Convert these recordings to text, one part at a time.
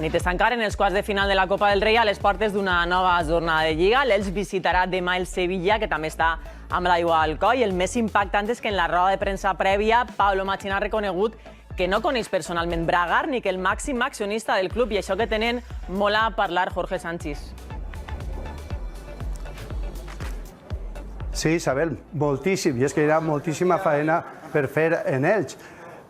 nit es tancaren els quarts de final de la Copa del Rei a les portes d'una nova jornada de Lliga. L'Elx visitarà demà el Sevilla, que també està amb l'aigua al coll. El més impactant és que en la roda de premsa prèvia, Pablo Machín ha reconegut que no coneix personalment Bragar ni que el màxim accionista del club, i això que tenen molt a parlar Jorge Sánchez. Sí, Isabel, moltíssim, i és que hi ha moltíssima faena per fer en Elx.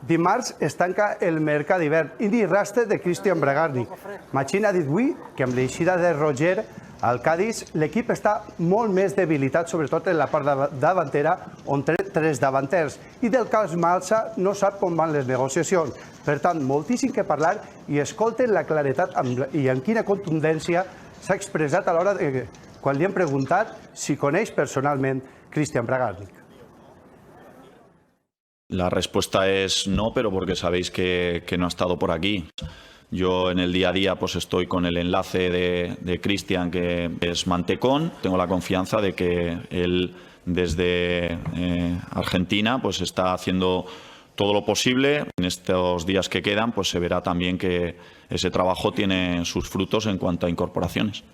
Dimarts es tanca el mercat d'hivern i ni rastre de Cristian Bragarnik. Machín ha dit avui que amb l'eixida de Roger al Cádiz l'equip està molt més debilitat, sobretot en la part davantera, on té 3 davanters. I del cas Malsa no sap com van les negociacions. Per tant, moltíssim que parlar, i escolten la claretat i amb quina contundència s'ha expressat a l'hora de quan li hem preguntat si coneix personalment Cristian Bragarnik. La respuesta es no, pero porque sabéis que no ha estado por aquí. Yo en el día a día pues estoy con el enlace de Cristian, que es Mantecón. Tengo la confianza de que él desde Argentina pues está haciendo todo lo posible. En estos días que quedan pues se verá también que ese trabajo tiene sus frutos en cuanto a incorporaciones.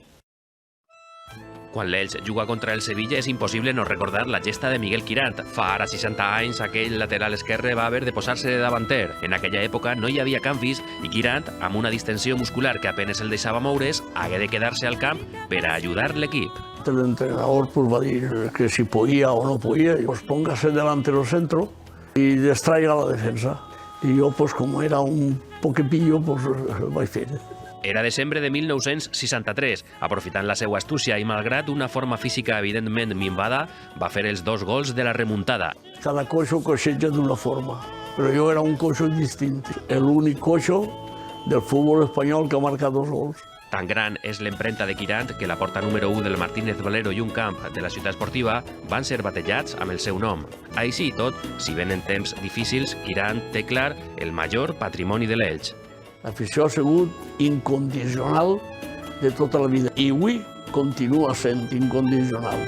Quan l'Elx juga contra el Sevilla és impossible no recordar la gesta de Miguel Quirant. Fa ara 60 anys aquell lateral esquerre va haver de posar-se de davanter. En aquella època no hi havia canvis i Quirant, amb una distensió muscular que apenas el deixava moure's, hagué de quedar-se al camp per a ayudar l'equip. El entrenador pues, va a decir que si podía o no podía, pues póngase delantero centro y distraiga la defensa. Y yo, pues como era un poquepillo, pues vaig fer. Era desembre de 1963. Aprofitant la seva astúcia i malgrat una forma física evidentment minvada, va fer els 2 gols de la remuntada. Cada coixo coixeja d'una forma, però jo era un coixo distint. L'únic coixo del futbol espanyol que ha marcat 2 gols. Tan gran és l'empremta de Quirant que la porta número 1 del Martínez Valero i un camp de la ciutat esportiva van ser batejats amb el seu nom. Així i tot, si ben en temps difícils, Quirant té clar el major patrimoni de l'Elx. L'afició ha sigut incondicional de tota la vida i avui continua sent incondicional.